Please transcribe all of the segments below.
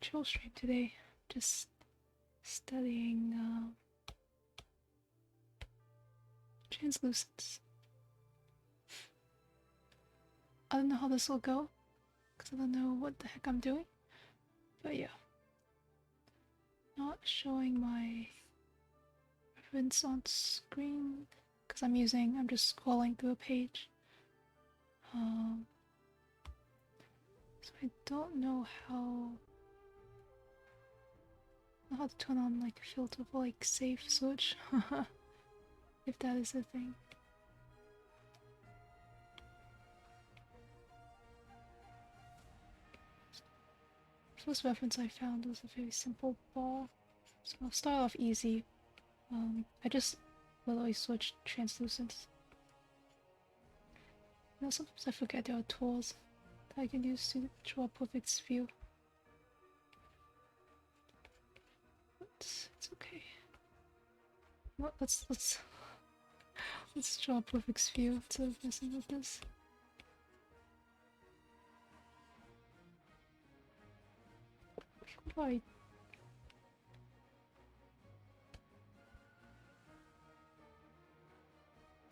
chill stream today. Just studying translucence. I don't know how this will go, because I don't know what the heck I'm doing. But yeah. Not showing my reference on screen, because I'm just scrolling through a page. So I don't know how to turn on like a filter for like safe switch. If that is a thing. First reference I found was a very simple bar, so I'll start off easy. I just literally switched translucence. You know, sometimes I forget there are tools that I can use to draw a perfect sphere. But it's okay. Well, let's draw a perfect sphere instead of messing with this. Right.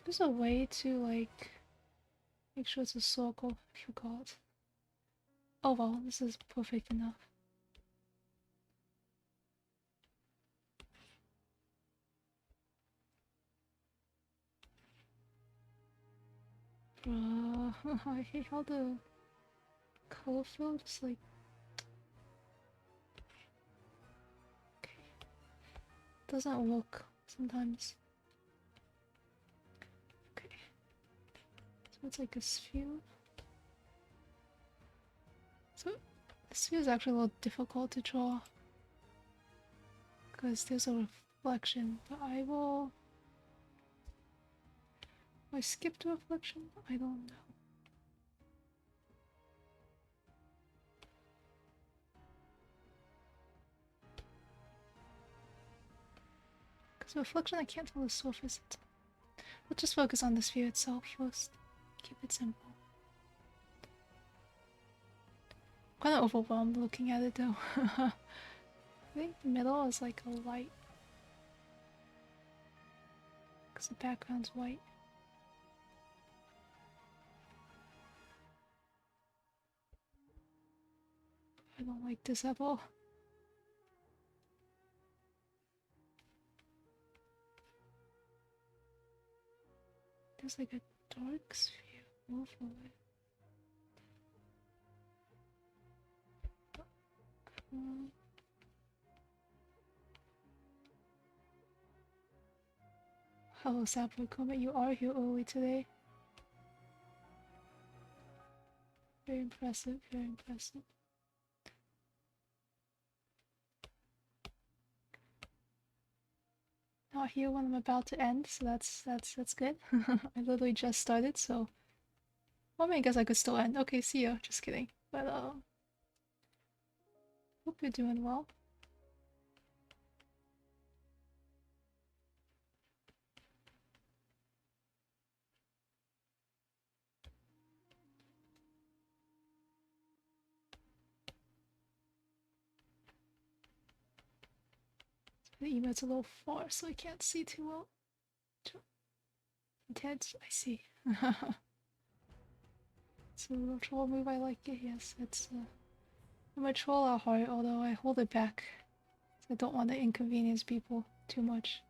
There's a way to like make sure it's a circle. I forgot. Oh well, this is perfect enough. Bruh, I hate how the color fill just like... Okay. Doesn't work sometimes. Okay. So it's like a sphere. So the sphere is actually a little difficult to draw, because there's a reflection, but I will... I skip the reflection? I don't know. Because reflection, I can't tell the surface. Let's just focus on the sphere itself first. Keep it simple. I'm kind of overwhelmed looking at it though. I think the middle is like a light. Because the background's white. I don't like this at all. There's like a dark sphere over it. Hello, Sapper Comet, you are here early today. Very impressive, very impressive. Not here when I'm about to end, so that's good. I literally just started, so... Well, I mean, I guess I could still end. Okay, see ya. Just kidding. But, hope you're doing well. The emote's a little far, so I can't see too well. Intense, I see. It's a little troll move, I like it, yes. It's, I'm a troll at heart, although I hold it back. I don't want to inconvenience people too much.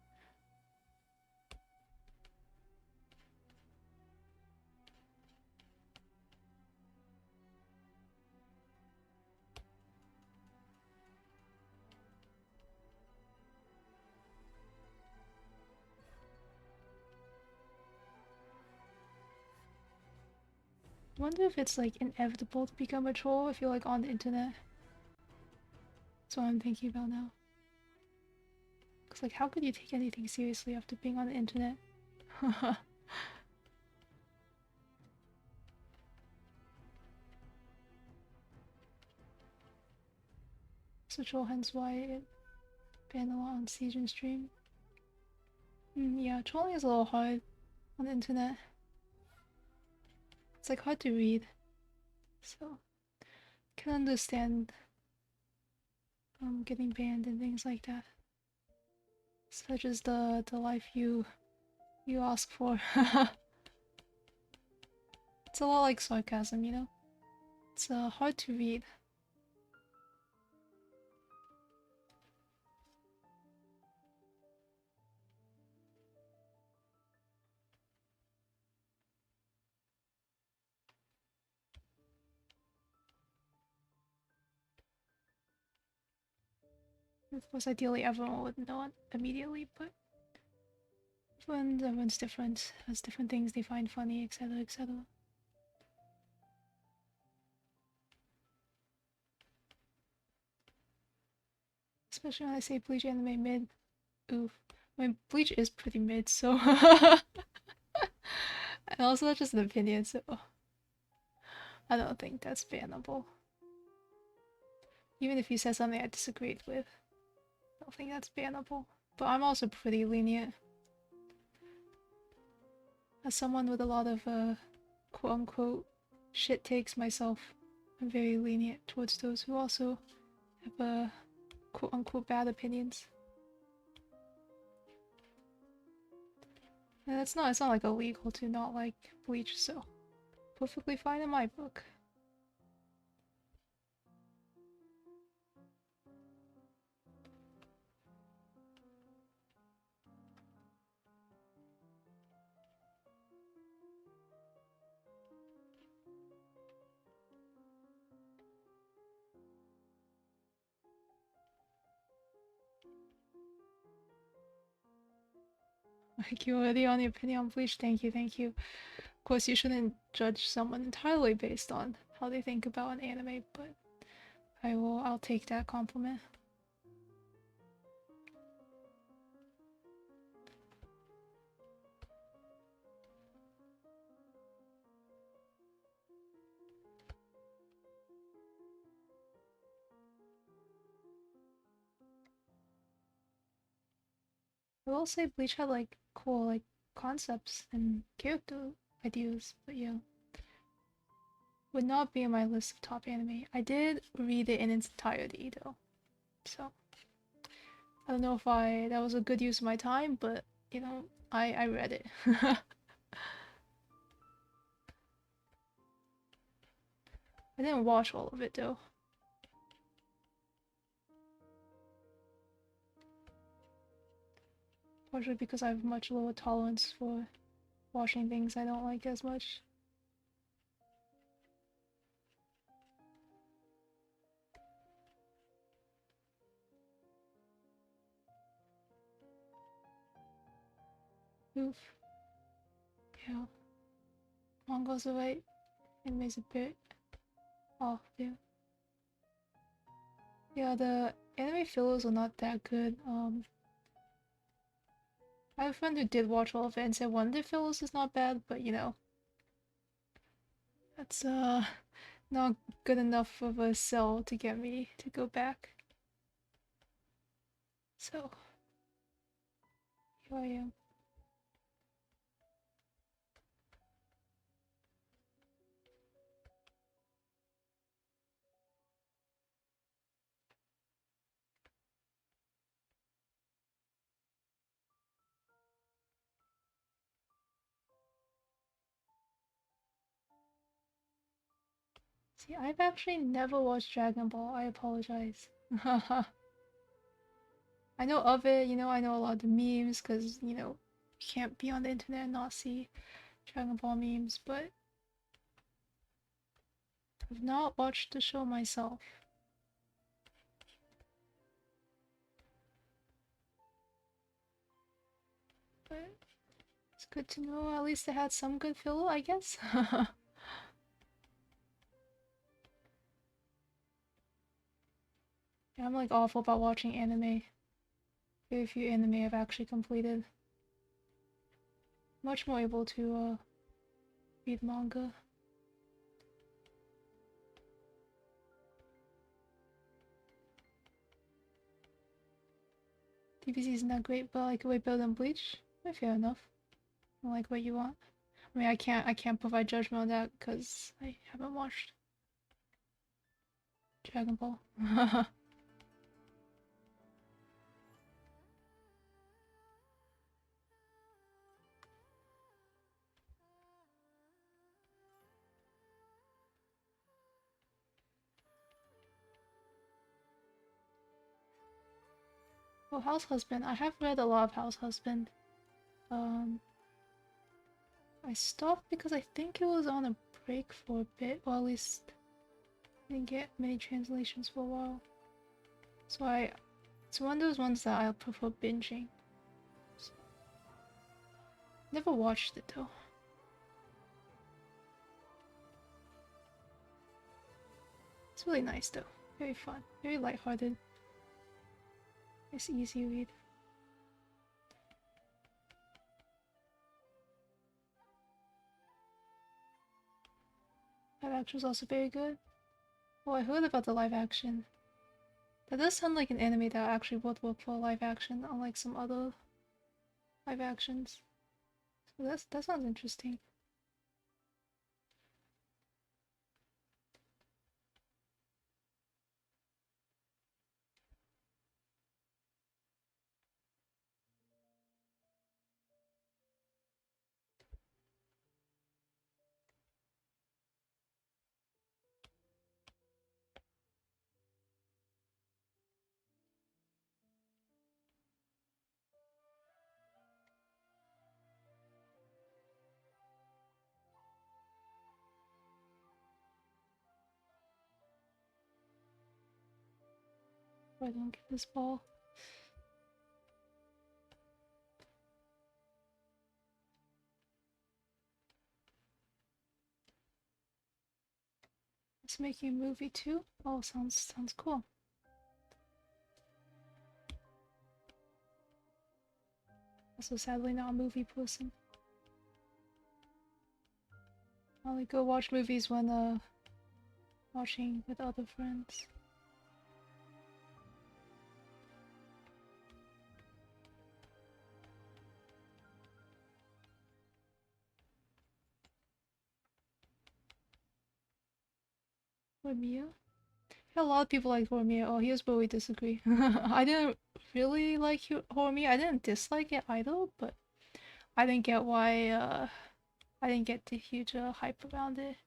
I wonder if it's like inevitable to become a troll if you're like on the internet. That's what I'm thinking about now. Cause like how could you take anything seriously after being on the internet? So troll, hence why it banned a lot on Season stream. Yeah, trolling is a little hard on the internet. It's like hard to read. So can understand from getting banned and things like that. Such as the life you ask for. It's a lot like sarcasm, you know? It's hard to read. Of course, ideally everyone would know it immediately, but everyone's different, has different things they find funny, etc., etc. Especially when I say Bleach anime mid. Oof. I mean, Bleach is pretty mid, so... and also that's just an opinion, so... I don't think that's bannable. Even if you said something I disagreed with, I don't think that's bannable. But I'm also pretty lenient. As someone with a lot of, quote-unquote, shit takes myself, I'm very lenient towards those who also have, quote-unquote bad opinions. And it's not like illegal to not like Bleach, so perfectly fine in my book. Like, you already on the opinion on Bleach, thank you, thank you. Of course, you shouldn't judge someone entirely based on how they think about an anime, but I'll take that compliment. I will say Bleach had like cool like concepts and character ideas, but yeah. Would not be on my list of top anime. I did read it in its entirety though. So I don't know if that was a good use of my time, but you know, I read it. I didn't watch all of it though. Partially because I have much lower tolerance for watching things I don't like as much. Oof. Yeah. Manga's alright. Anime's a bit off there. Yeah, the anime fillers are not that good. I have a friend who did watch all of it and said one of the fillers is not bad, but you know, that's not good enough of a sell to get me to go back. So here I am. See, I've actually never watched Dragon Ball. I apologize. I know of it, you know, I know a lot of the memes because, you know, you can't be on the internet and not see Dragon Ball memes, but I've not watched the show myself. But it's good to know at least it had some good filler, I guess. Yeah, I'm like awful about watching anime. Very few anime I've actually completed. Much more able to read manga. DBZ isn't that great, but I like it way better than Bleach. Fair enough. I like what you want. I mean, I can't provide judgment on that because I haven't watched Dragon Ball. Oh, House Husband. I have read a lot of House Husband. Um, I stopped because I think it was on a break for a bit, or at least I didn't get many translations for a while. So it's one of those ones that I prefer binging. So, never watched it though. It's really nice though. Very fun. Very lighthearted. It's easy read. Live action was also very good. Oh, I heard about the live action. That does sound like an anime that actually would work for live action, unlike some other live actions. So that sounds interesting. I don't get this ball. It's making a movie too? Oh, sounds cool. Also sadly not a movie person. I only go watch movies when watching with other friends. Horimiya? A lot of people like Horimiya. Oh, here's where we disagree. I didn't really like Horimiya. I didn't dislike it either, but I didn't get why I didn't get the huge hype around it.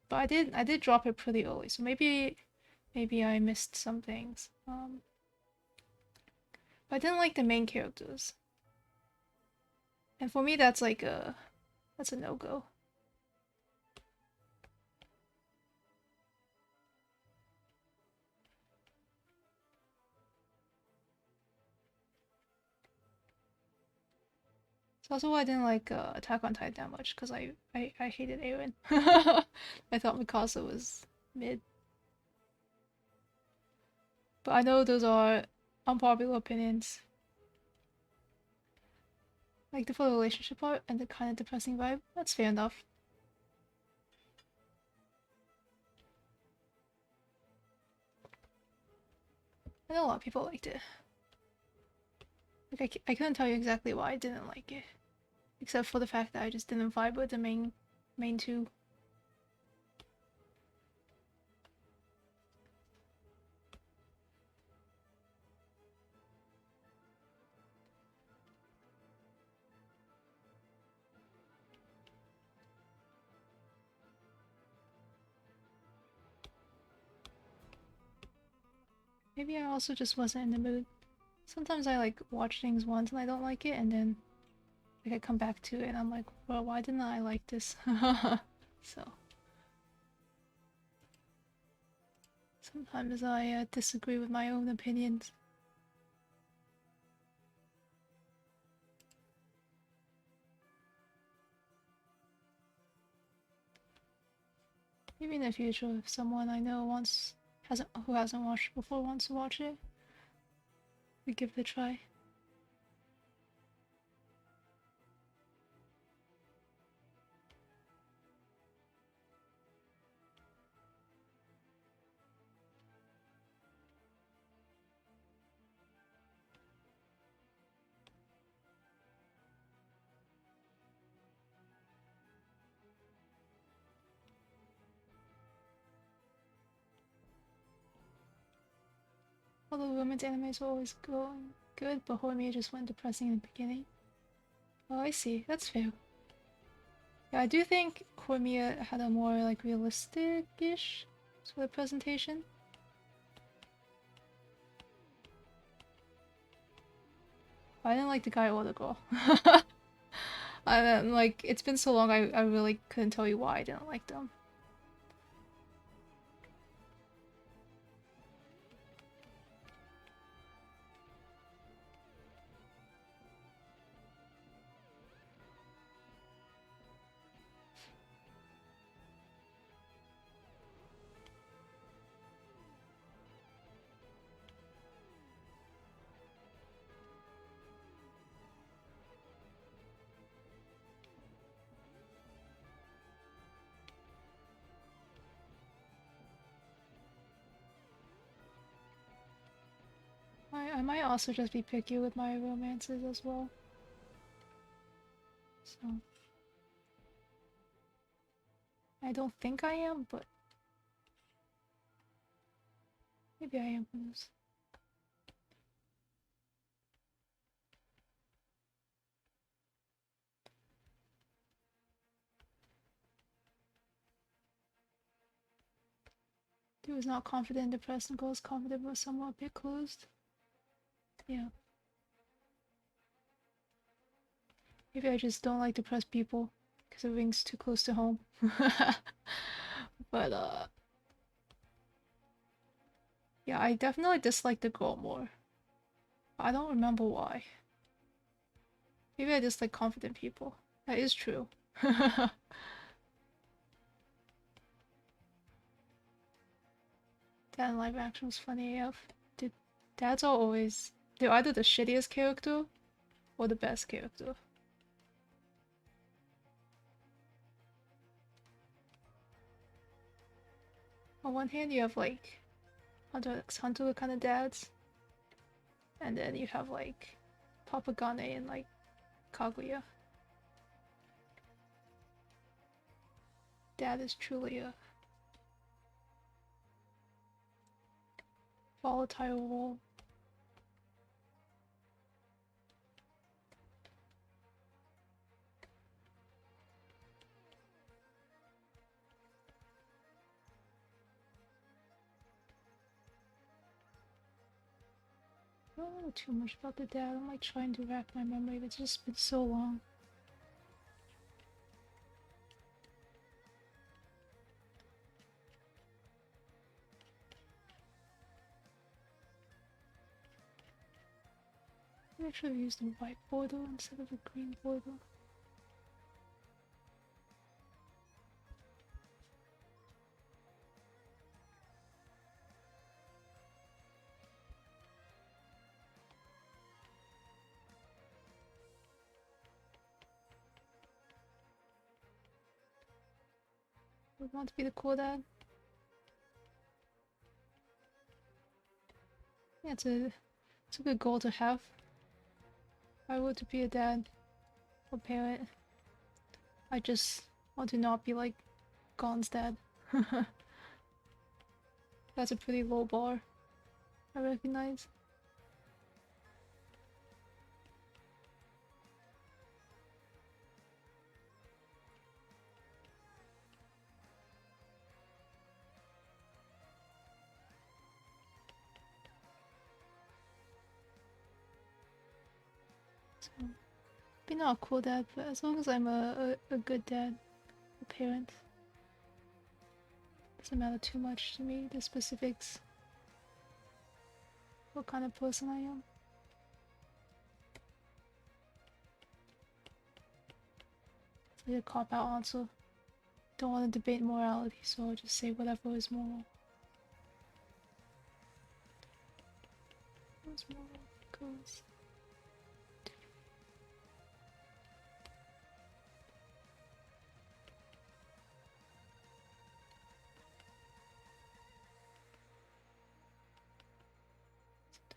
But I did drop it pretty early, so maybe I missed some things. But I didn't like the main characters, and for me that's like that's a no-go. It's also why I didn't like Attack on Titan that much, because I hated Eren. I thought Mikasa was mid. But I know those are unpopular opinions. Like the full relationship part and the kind of depressing vibe, that's fair enough. I know a lot of people liked it. Like I couldn't tell you exactly why I didn't like it. Except for the fact that I just didn't vibe with the main two. Maybe I also just wasn't in the mood. Sometimes I like watch things once and I don't like it, and then like I come back to it and I'm like, well, why didn't I like this? So sometimes I disagree with my own opinions. Maybe in the future, if someone I know who hasn't watched before wants to watch it, we give it a try. Although women's animes are always going good, but Horimiya just went depressing in the beginning. Oh, I see. That's fair. Yeah, I do think Horimiya had a more like realistic-ish sort of presentation. I didn't like the guy or the girl. Like, it's been so long, I really couldn't tell you why I didn't like them. I might also just be picky with my romances as well. So I don't think I am, but maybe I am for this. Dude was not confident, depressed, and goes confident but somewhat a bit closed. Yeah. Maybe I just don't like depressed people because it rings too close to home. But yeah, I definitely dislike the girl more. I don't remember why. Maybe I dislike confident people. That is true. Dad in live action was funny AF. Dude, dads are always... They're either the shittiest character or the best character. On one hand, you have like Hunter x Hunter kind of dads, and then you have like Papagane and like Kaguya. Dad is truly a volatile role. I don't know too much about the dad. I'm like trying to rack my memory, but it's just been so long. I should have used a white border instead of a green border. I want to be the cool dad. Yeah, it's a good goal to have. If I were to be a dad or parent, I just want to not be like Gon's dad. That's a pretty low bar, I recognize. So, be not a cool dad, but as long as I'm a good dad, a parent, doesn't matter too much to me, the specifics, what kind of person I am. It's like a cop-out answer. Don't want to debate morality, so I'll just say whatever is moral. What's moral? Goes.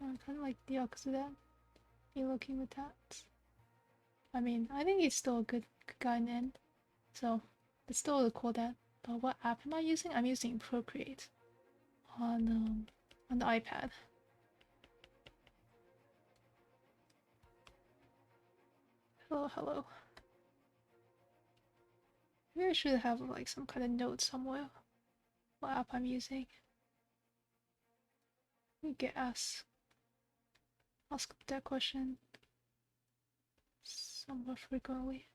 I'm kind of like the opposite of that. Be looking with that. I mean, I think he's still a good guy in the end. So, it's still a cool dad. But what app am I using? I'm using Procreate on the iPad. Hello, hello. Maybe I should have like some kind of note somewhere. What app I'm using. Let me get ask that question. somewhat frequently.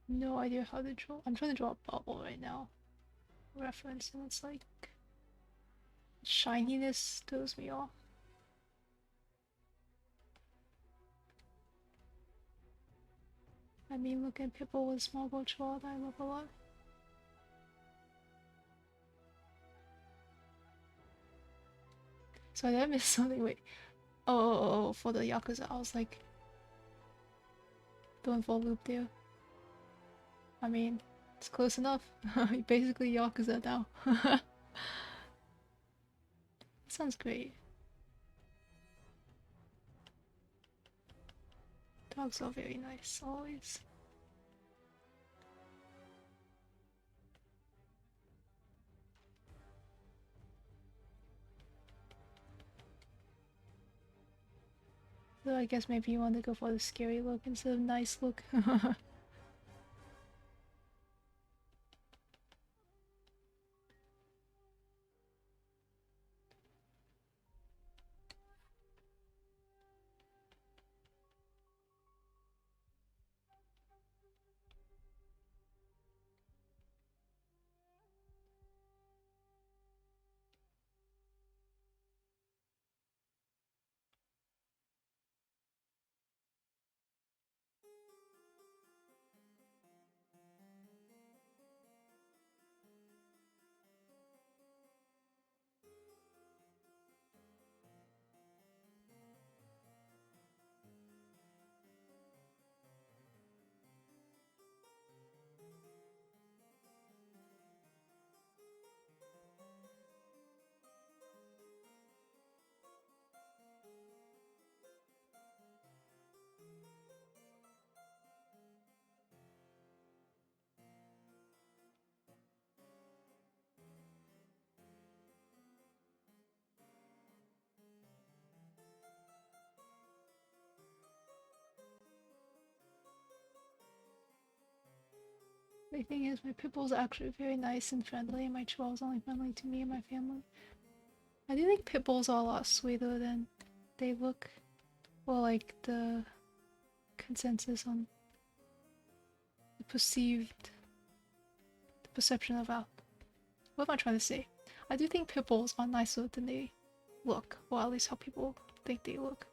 No idea how to draw. I'm trying to draw a bubble right now. Reference, and it's like shininess throws me off. I mean, look at people with small boat that I love a lot. So I did miss something. Wait. Oh, for the Yakuza, I was like going for a loop there. I mean, it's close enough. Basically Yakuza now. Sounds great. Dogs are very nice, always. So I guess maybe you want to go for the scary look instead of nice look. The thing is, my pitbulls are actually very nice and friendly, and my chihuahua's only friendly to me and my family. I do think pitbulls are a lot sweeter than they look, or like the consensus on the perception of our. What am I trying to say? I do think pitbulls are nicer than they look, or at least how people think they look.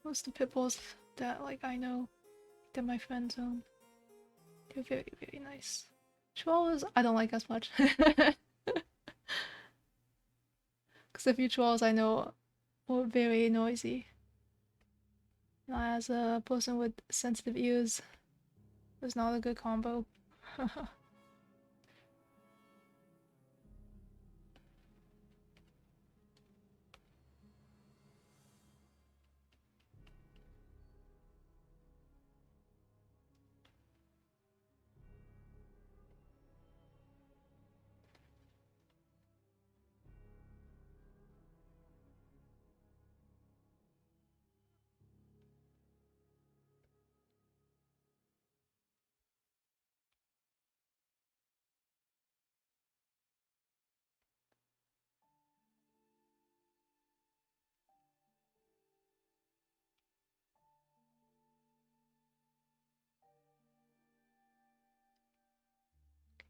Most of the pitbulls that like I know that my friends own, they're very, very nice. Chihuahuas I don't like as much. Because a few chihuahuas I know are very noisy. And as a person with sensitive ears, it's not a good combo.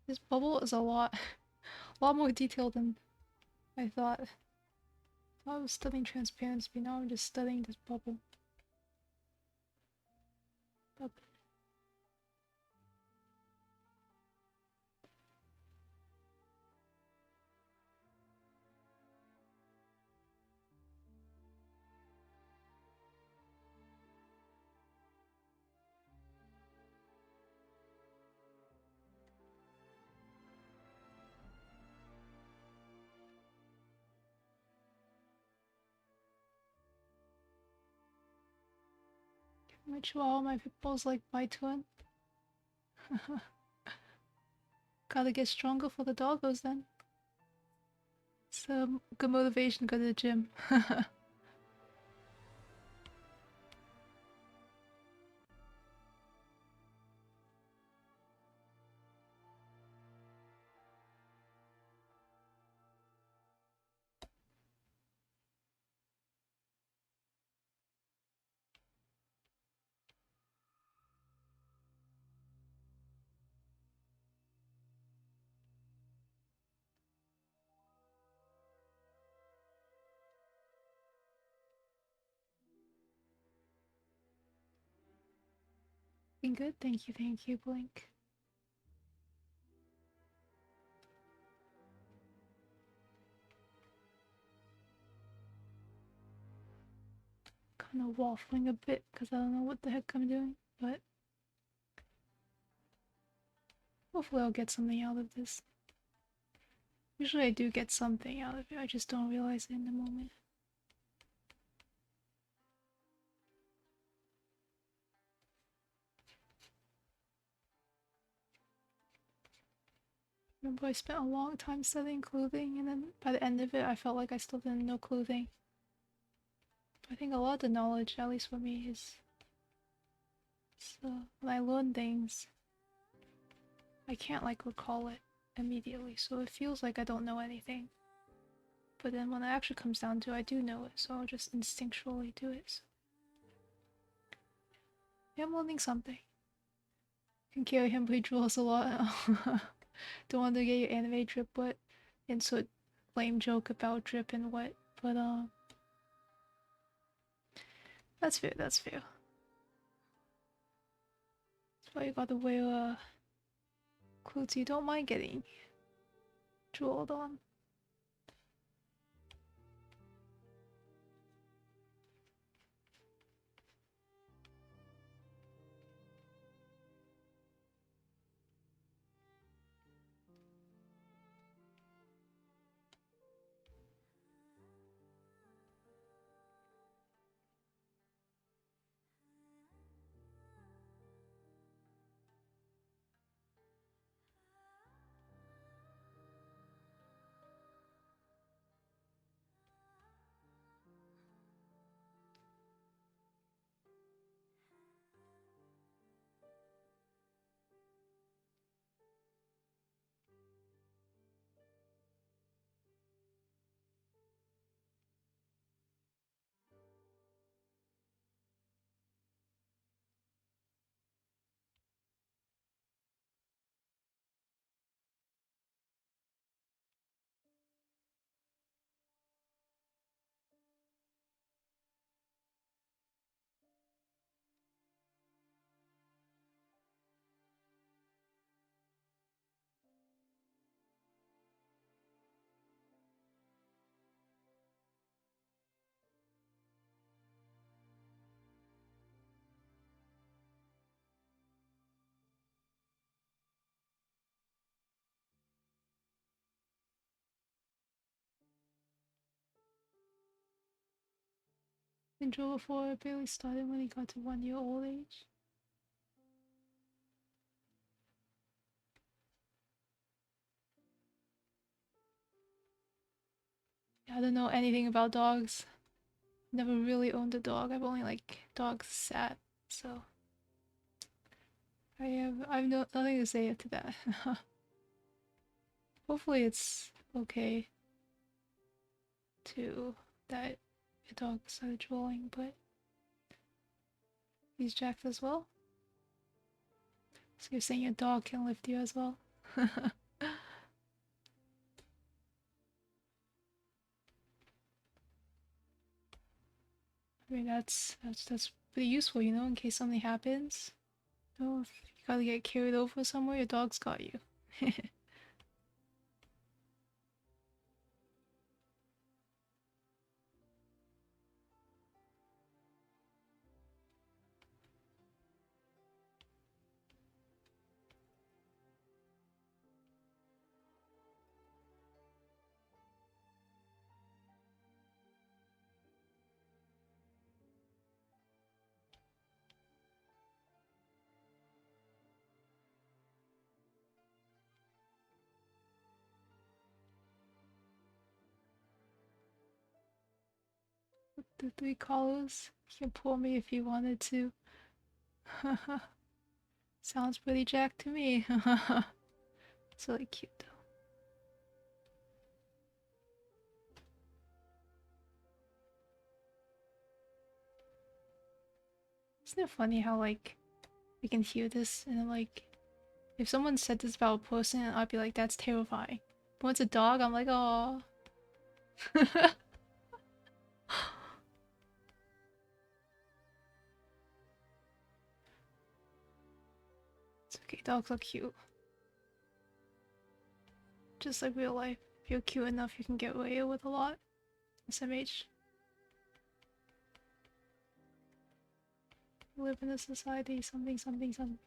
This bubble is a lot more detailed than I thought. I was studying transparency, now I'm just studying this bubble. My chihuahua, my pit bull's like my twin. Gotta get stronger for the doggos then. It's good motivation to go to the gym. Been good, thank you, Blink. Kind of waffling a bit because I don't know what the heck I'm doing, but hopefully I'll get something out of this. Usually I do get something out of it, I just don't realize it in the moment. Remember I spent a long time studying clothing and then by the end of it I felt like I still didn't know clothing. I think a lot of the knowledge, at least for me, is when I learn things, I can't like recall it immediately, so it feels like I don't know anything. But then when it actually comes down to it, I do know it, so I'll just instinctually do it. So. Yeah, I'm learning something. Can carry him play drills a lot. Don't want to get your anime drip wet. Insert lame joke about drip and wet, but that's fair, that's fair. That's why you gotta wear clothes you don't mind getting drooled on. In drill before, I barely started when he got to 1 year old age. I don't know anything about dogs. Never really owned a dog. I've only like dogs sat, so I've nothing to say to that. Hopefully it's okay to that your dog started drooling, but he's jacked as well. So you're saying your dog can lift you as well? I mean that's pretty useful, you know, in case something happens. You know, if you gotta get carried over somewhere, your dog's got you. The 3 colors. You can pull me if you wanted to. Sounds pretty jack to me. It's really cute though. Isn't it funny how like we can hear this and like if someone said this about a person, I'd be like, that's terrifying. But when it's a dog, I'm like, oh. It's okay, dogs are cute. Just like real life. If you're cute enough, you can get away with a lot. SMH. We live in a society, something, something, something.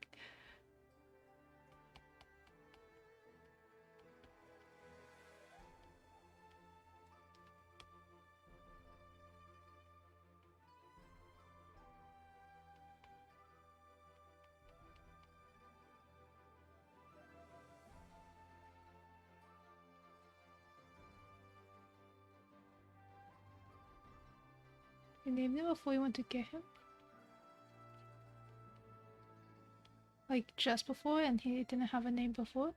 You named him before you went to get him? Like just before and he didn't have a name before?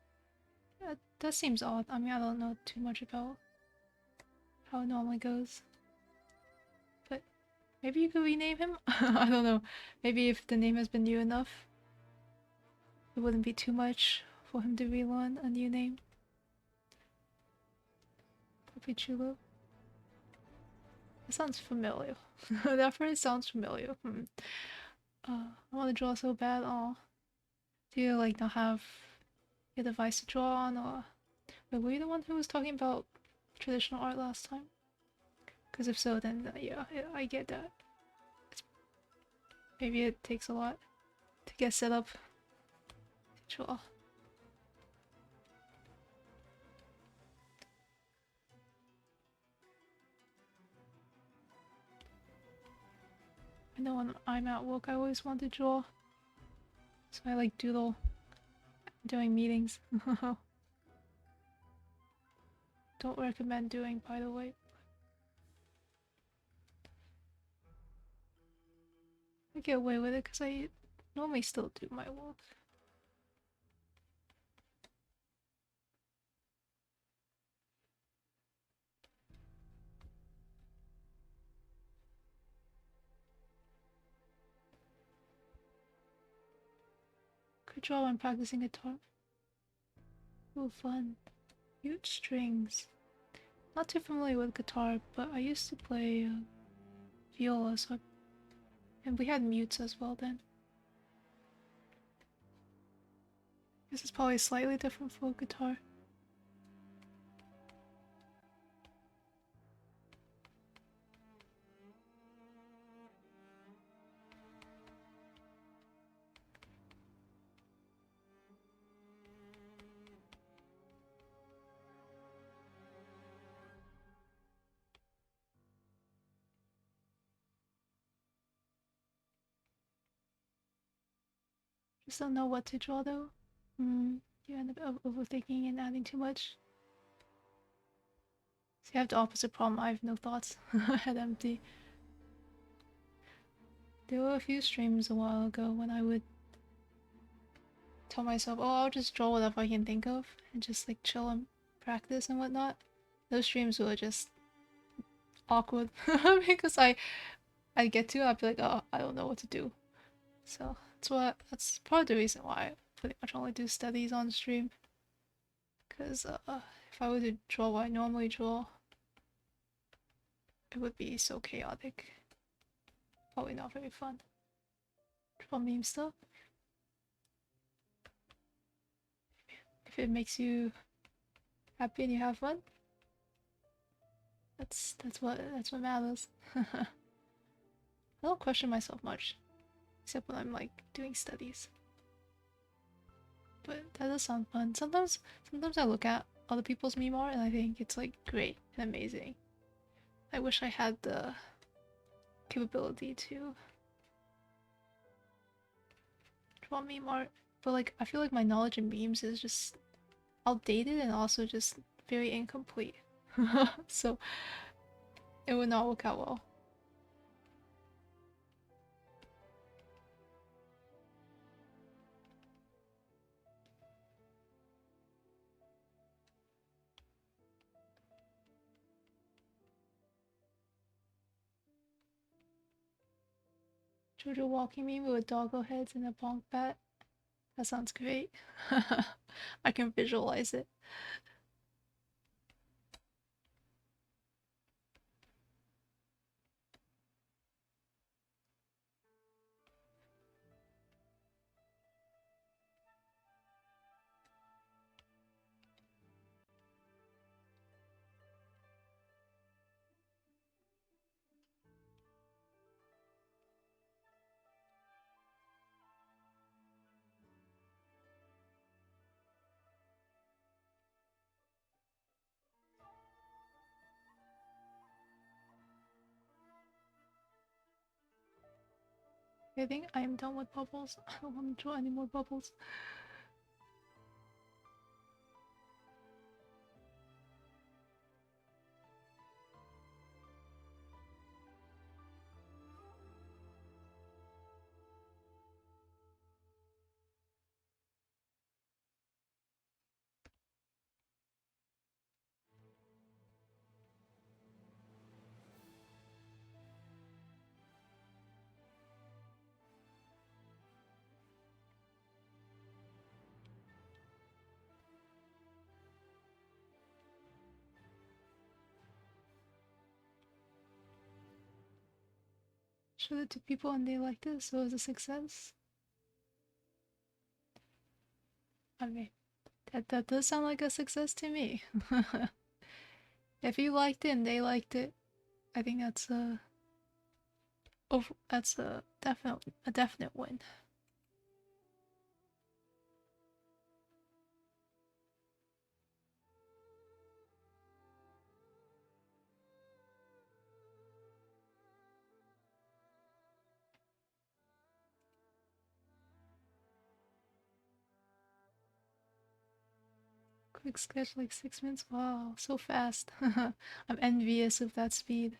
That seems odd. I mean, I don't know too much about how it normally goes. But maybe you could rename him? I don't know. Maybe if the name has been new enough, it wouldn't be too much for him to relearn a new name. Puppy Chulo. That sounds familiar. That phrase sounds familiar. I want to draw so bad. Oh, do you like not have your device to draw on, or wait, were you the one who was talking about traditional art last time? Because if so, then yeah, I get that. Maybe it takes a lot to get set up to draw. I know when I'm at work, I always want to draw, so I like doodle during meetings. Don't recommend doing, by the way. I get away with it because I normally still do my work. Could draw when practicing guitar. Ooh, fun. Mute strings. Not too familiar with guitar, but I used to play viola, so and we had mutes as well then. This is probably slightly different for guitar. Just don't know what to draw though. You end up overthinking and adding too much. So you have the opposite problem. I have no thoughts. Head empty. There were a few streams a while ago when I would tell myself, oh, I'll just draw whatever I can think of and just like chill and practice and whatnot. Those streams were just awkward because I'd get to, I'd be like, oh, I don't know what to do. So that's part of the reason why I pretty much only do studies on stream. Because if I were to draw what I normally draw, it would be so chaotic. Probably not very fun. Draw meme stuff. If it makes you happy and you have fun, that's what matters. I don't question myself much, except when I'm like doing studies. But that does sound fun. Sometimes I look at other people's meme art and I think it's like great and amazing. I wish I had the capability to draw meme art, but like I feel like my knowledge in memes is just outdated and also just very incomplete. So it would not work out well. Jojo walking me with doggo heads and a bonk bat. That sounds great. I can visualize it. I think I am done with bubbles. I don't want to draw any more bubbles. Showed it to people and they liked it, so it was a success. I mean, that does sound like a success to me. If you liked it and they liked it, I think that's a definite win. Quick sketch like 6 minutes. Wow, so fast. I'm envious of that speed.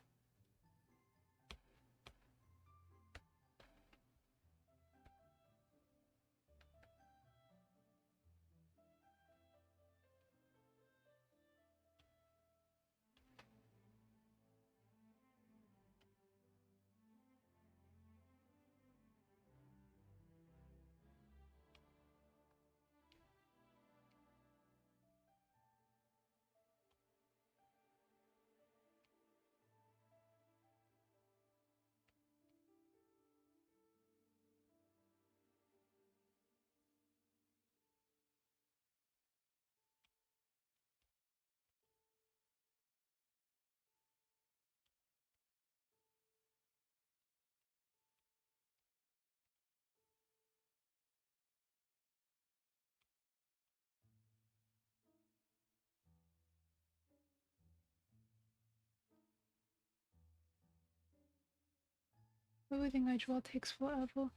Everything I draw takes forever.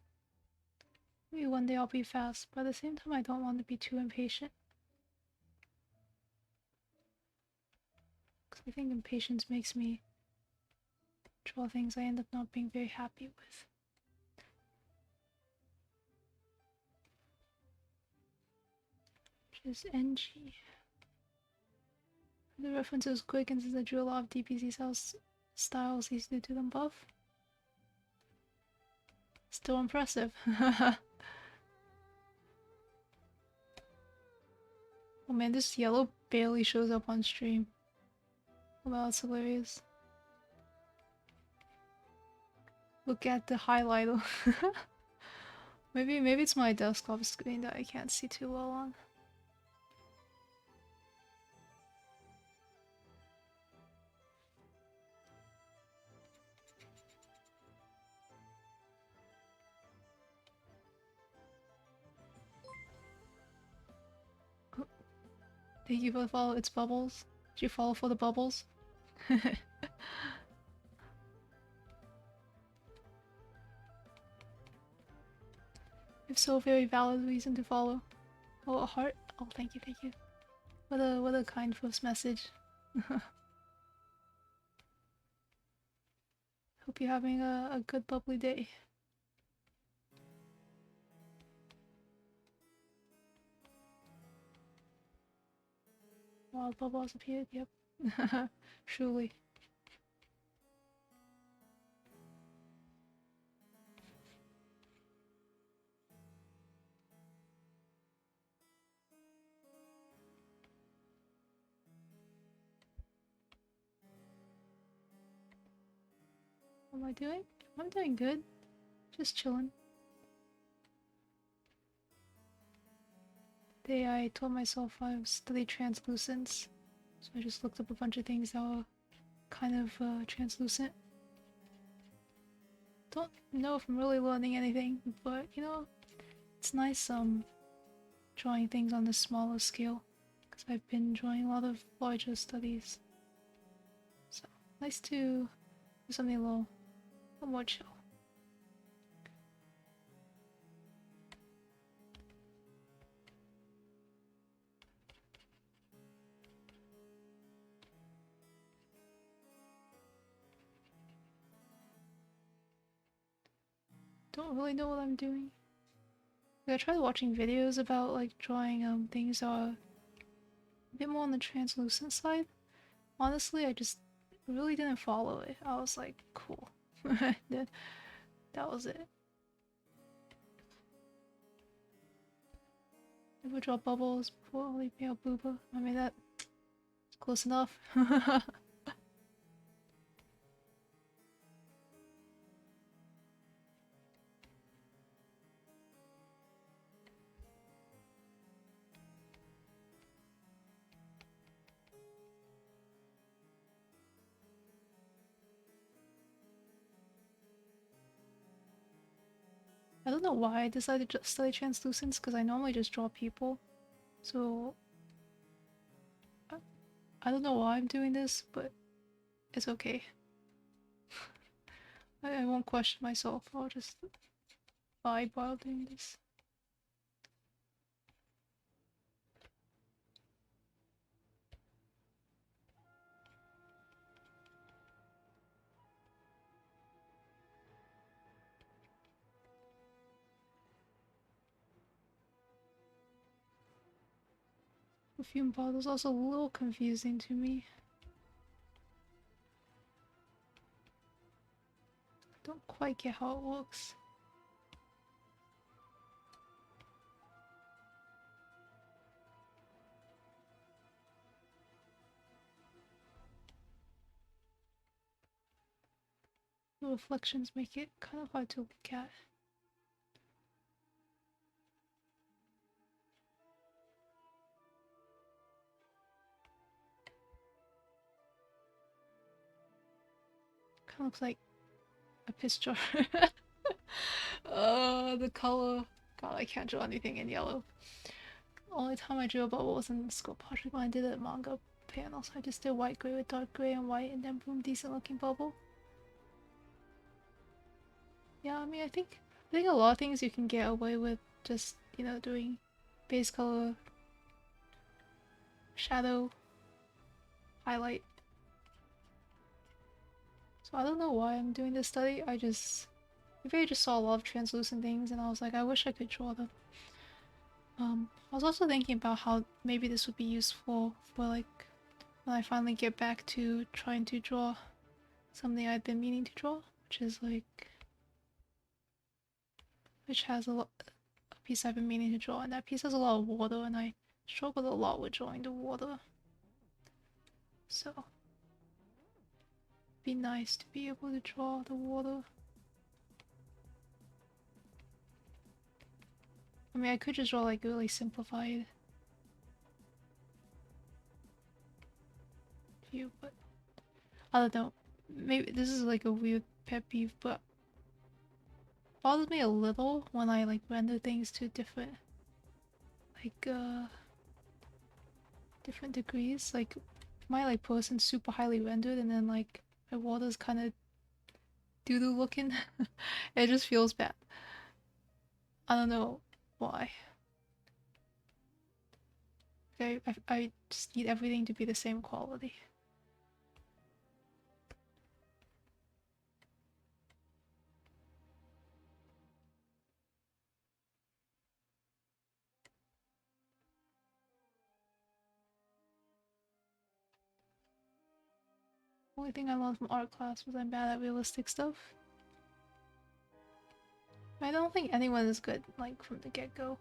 Maybe one day I'll be fast, but at the same time I don't want to be too impatient. Because I think impatience makes me draw things I end up not being very happy with. Which is NG. The reference is quick, and since I drew a lot of DPC styles easy to do them both. Still impressive. Oh man, this yellow barely shows up on stream. Wow, that's hilarious. Look at the highlighter. Maybe it's my desktop screen that I can't see too well on. Thank you for the follow. It's Bubbles. Did you follow for the bubbles? If so, very valid reason to follow. Oh, a heart. Oh, thank you, thank you. What a kind first message. Hope you're having a good bubbly day. Wild bubbles appeared. Yep. Truly. What am I doing? I'm doing good. Just chilling. Today I told myself I would study translucence, so I just looked up a bunch of things that were kind of translucent. Don't know if I'm really learning anything, but you know, it's nice drawing things on this smaller scale, because I've been drawing a lot of larger studies. So nice to do something a little more chill. Don't really know what I'm doing. Like, I tried watching videos about like drawing things that are a bit more on the translucent side. Honestly, I just really didn't follow it. I was like, cool. That was it. Never draw bubbles before only pale booba. I mean that's close enough. I don't know why I decided to study translucence, because I normally just draw people. So I don't know why I'm doing this, but it's okay. I won't question myself. I'll just vibe while doing this. Perfume bottle's also a little confusing to me. Don't quite get how it works. The reflections make it kind of hard to look at. Kind of looks like a piss jar. The color. God, I can't draw anything in yellow. Only time I drew a bubble was in the school project when I did it at manga panels. I just did white gray with dark gray and white, and then boom, decent looking bubble. Yeah, I mean, I think a lot of things you can get away with just, you know, doing base color, shadow, highlight. So I don't know why I'm doing this study. Maybe I just saw a lot of translucent things and I was like, I wish I could draw them. I was also thinking about how maybe this would be useful for like when I finally get back to trying to draw something I've been meaning to draw, which has a piece I've been meaning to draw, and that piece has a lot of water, and I struggled a lot with drawing the water. So, it'd be nice to be able to draw the water. I mean, I could just draw like really simplified view, but I don't know. Maybe this is like a weird pet peeve, but it bothers me a little when I like render things to different different degrees. Like my like person's super highly rendered, and then like my water's kind of doo-doo looking. It just feels bad. I don't know why. I just need everything to be the same quality. Only thing I learned from art class was I'm bad at realistic stuff. I don't think anyone is good, like, from the get-go.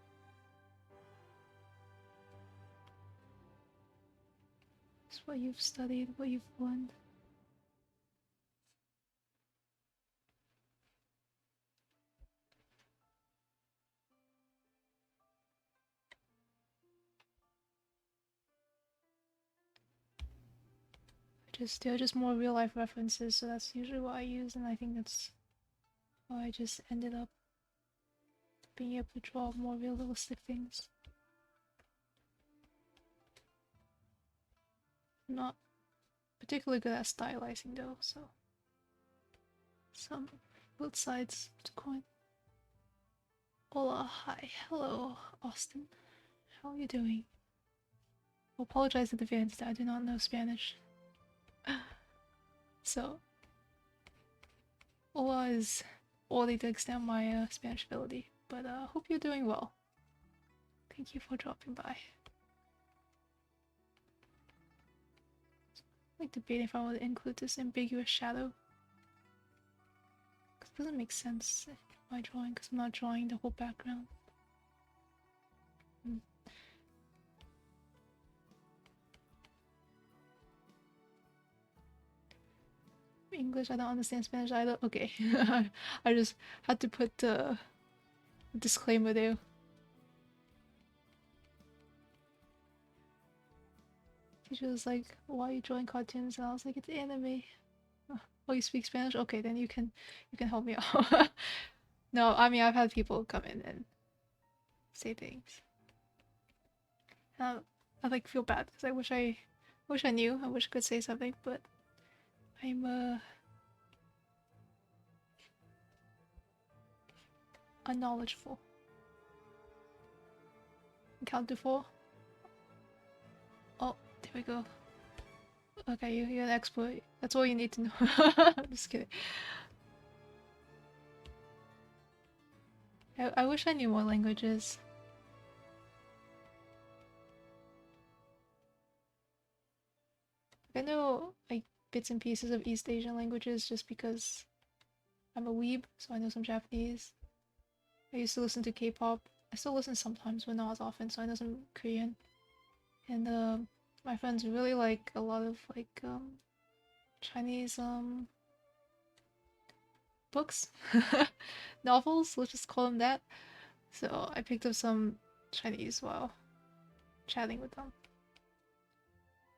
It's what you've studied, what you've learned. they're just more real life references, so that's usually what I use, and I think that's how I just ended up being able to draw more realistic things. I'm not particularly good at stylizing though, so some both sides to coin. Hola, hi, hello, Austin. How are you doing? I apologize in advance that I do not know Spanish. So, hola is only to extend my Spanish ability, but hope you're doing well. Thank you for dropping by. I'm like debating if I would include this ambiguous shadow. Because it doesn't make sense in my drawing, because I'm not drawing the whole background. English, I don't understand Spanish either. Okay, I just had to put the disclaimer there. Teacher was like, "Why are you drawing cartoons?" And I was like, "It's anime." Oh, you speak Spanish? Okay, then you can help me out. No, I mean I've had people come in and say things. I like feel bad because I wish I knew. I wish I could say something, but I'm unknowledgeable. Count to 4. Oh, there we go. Okay, you're an expert. That's all you need to know. I'm just kidding. I wish I knew more languages. I know like bits and pieces of East Asian languages just because I'm a weeb, so I know some Japanese. I used to listen to K-pop. I still listen sometimes, but not as often, so I know some Korean. And my friends really like a lot of like Chinese books, novels. Let's just call them that. So I picked up some Chinese while chatting with them.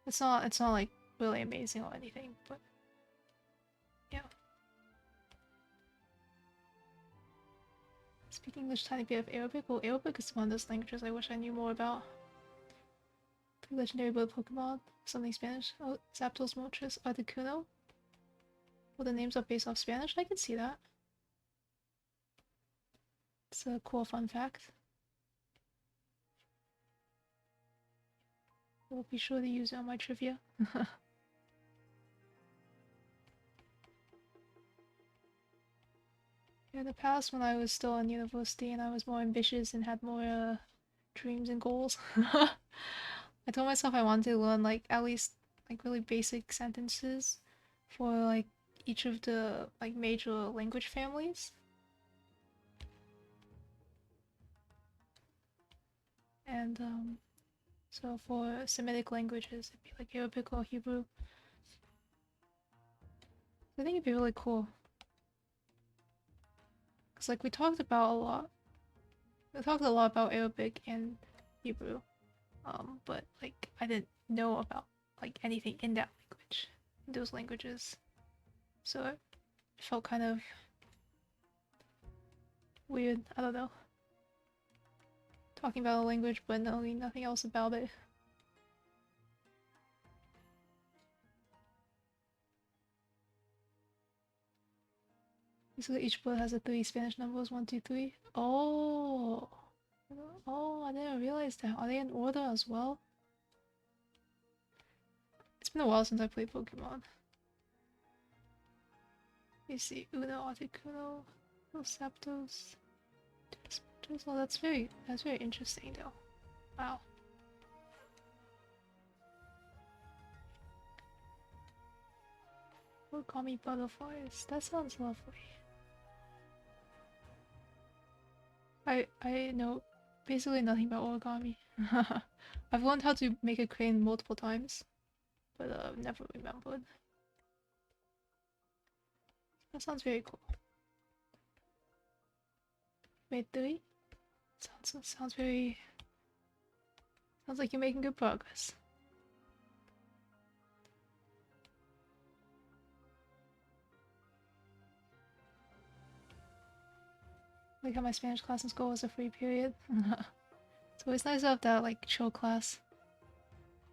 It's not like really amazing or anything, but yeah. Speak English, tiny bit of Arabic. Well, Arabic is one of those languages I wish I knew more about. The legendary bird Pokemon, something Spanish. Oh, Zapdos, Moltres, Articuno. Well, the names are based off Spanish. I can see that. It's a cool fun fact. I'll be sure to use it on my trivia. In the past, when I was still in university and I was more ambitious and had more dreams and goals, I told myself I wanted to learn like at least like really basic sentences for like each of the like major language families. And so for Semitic languages, it'd be like Arabic or Hebrew. I think it'd be really cool. Cause like we talked about a lot. We talked a lot about Arabic and Hebrew. But like I didn't know about like anything in that language, in those languages. So it felt kind of weird. I don't know. Talking about a language but knowing nothing else about it. So each bird has a 3 Spanish numbers, 1, 2, 3. Oh, oh, I didn't realize that. Are they in order as well? It's been a while since I played Pokemon. You see, Uno, Articuno, Los Zapdos. Oh, that's very interesting though. Wow. Origami butterflies. That sounds lovely. I know basically nothing about origami. I've learned how to make a crane multiple times, but never remembered. That sounds very cool. Made 3? Sounds very... Sounds like you're making good progress. Like how my Spanish class in school was a free period. It's always nice to have that like chill class.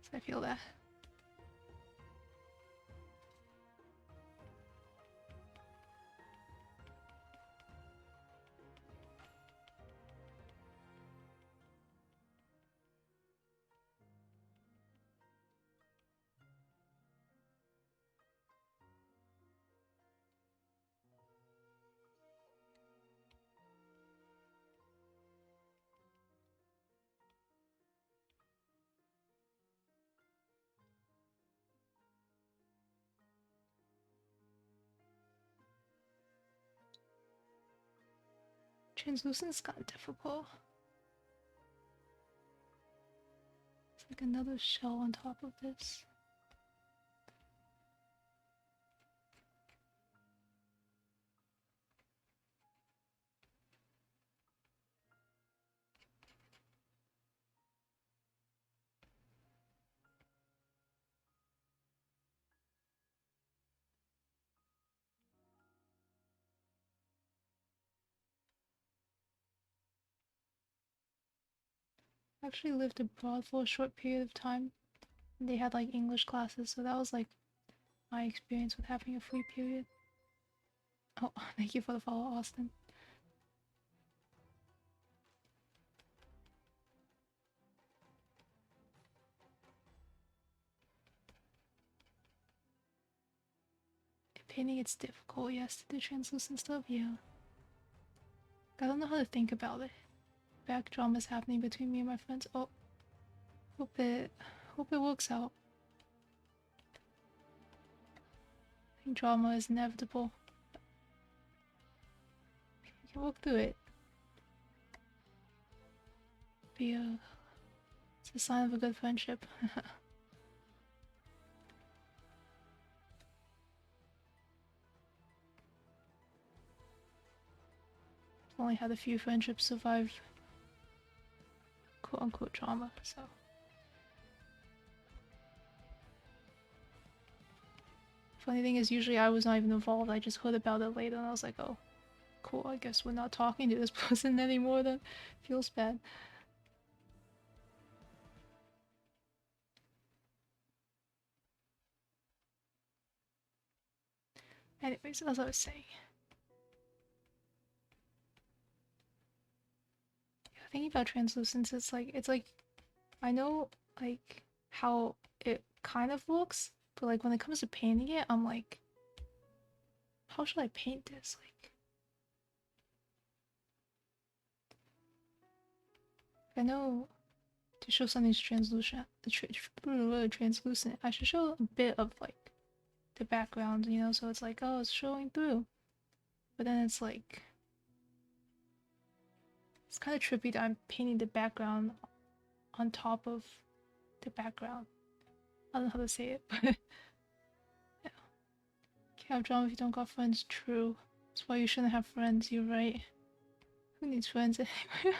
So I feel that. Translucence got difficult. It's like another shell on top of this. I actually lived abroad for a short period of time. And they had like English classes, so that was like my experience with having a free period. Oh, thank you for the follow, Austin. Painting, it's difficult, yes, to do translucent stuff, yeah. I don't know how to think about it. Back drama's happening between me and my friends. Oh, hope it works out. I think drama is inevitable. We can work through it. It's a sign of a good friendship. I've only had a few friendships survive quote unquote drama, so. Funny thing is, usually I was not even involved, I just heard about it later and I was like, oh, cool, I guess we're not talking to this person anymore then. Feels bad. Anyways, as I was saying. Thinking about translucence, it's like I know like how it kind of looks, but like when it comes to painting it, I'm like, how should I paint this? Like, I know to show something's translucent, I should show a bit of like the background, you know, so it's like, oh, it's showing through. But then it's like, it's kind of trippy that I'm painting the background on top of the background. I don't know how to say it, but yeah. Can't have drama if you don't got friends. True. That's why you shouldn't have friends. You're right. Who needs friends anyway?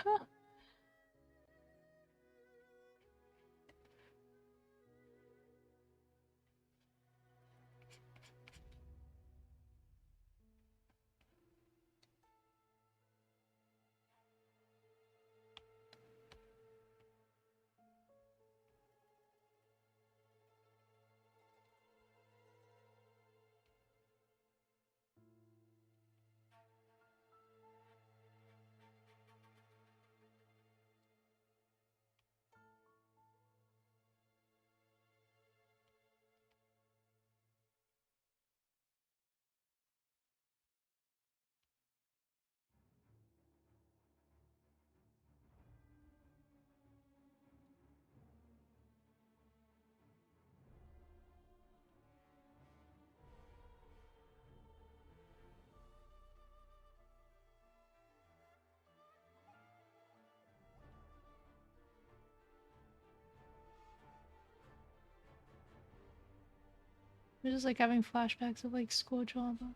I'm just like having flashbacks of like school drama.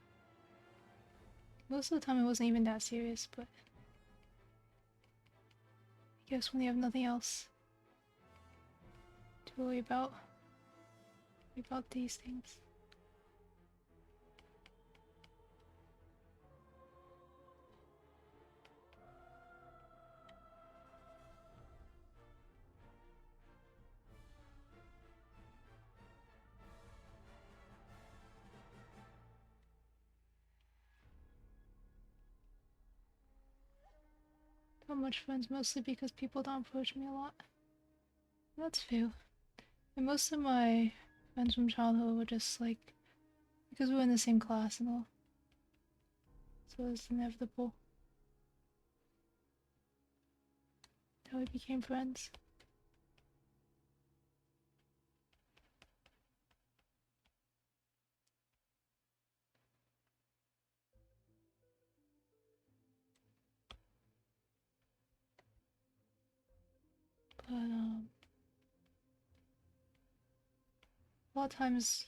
Most of the time it wasn't even that serious, but I guess when you have nothing else to worry about these things. Not much friends, mostly because people don't approach me a lot. That's few. And most of my friends from childhood were just like because we were in the same class and all. So it's inevitable that we became friends. But a lot of times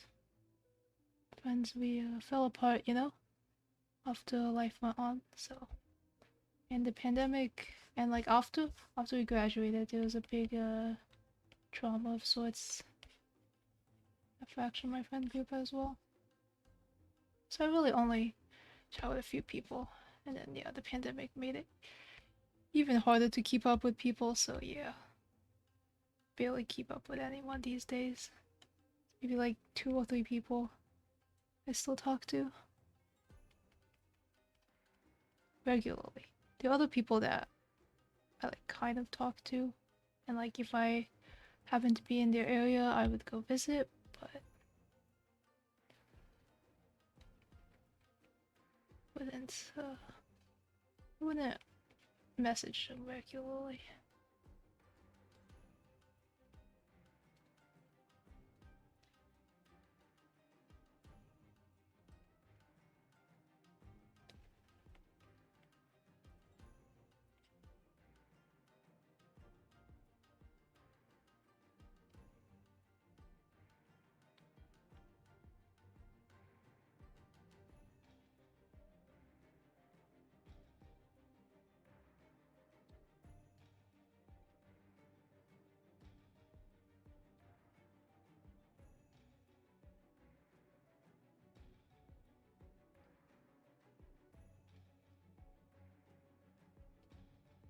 friends we fell apart, you know, after life went on. So and the pandemic and like after we graduated, there was a big trauma of sorts that fractured my friend group as well. So I really only chat with a few people, and then yeah, the pandemic made it even harder to keep up with people. So yeah, barely keep up with anyone these days. Maybe like 2 or 3 people I still talk to regularly. The other people that I like kind of talk to, and like if I happen to be in their area, I would go visit, but wouldn't wouldn't message them regularly.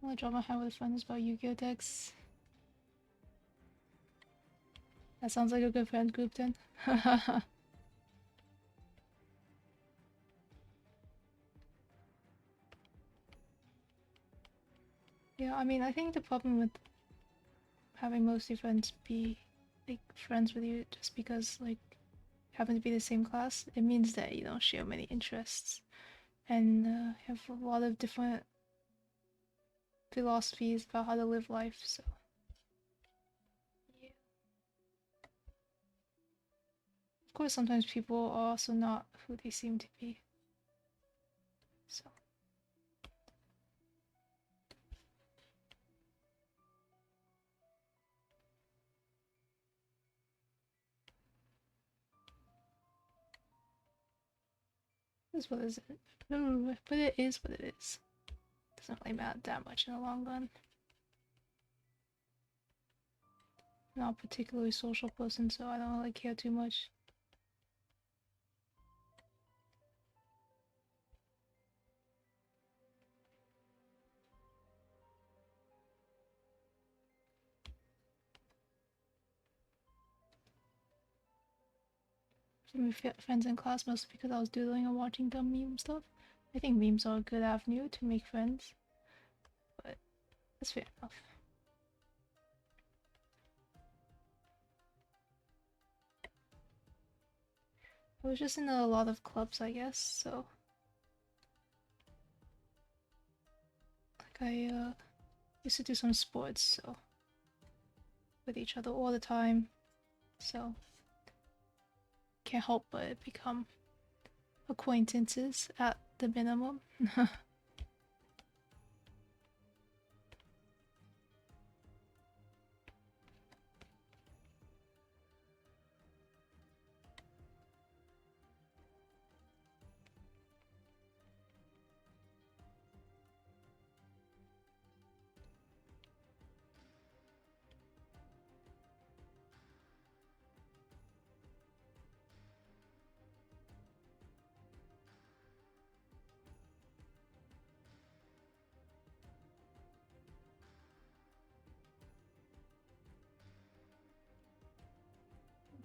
Only drama I have with friends about Yu-Gi-Oh decks. That sounds like a good friend group then. Yeah, I mean, I think the problem with having mostly friends be like friends with you just because like happen to be the same class, it means that you don't share many interests and have a lot of different philosophies about how to live life. So yeah, of course, sometimes people are also not who they seem to be. So this is what is it? But it is what it is. Doesn't really matter that much in the long run. Not a particularly social person, so I don't really care too much. Some friends in class mostly because I was doodling and watching dumb meme stuff. I think memes are a good avenue to make friends, but that's fair enough. I was just in a lot of clubs, I guess, so like I used to do some sports, so with each other all the time, so can't help but become acquaintances at the minimum.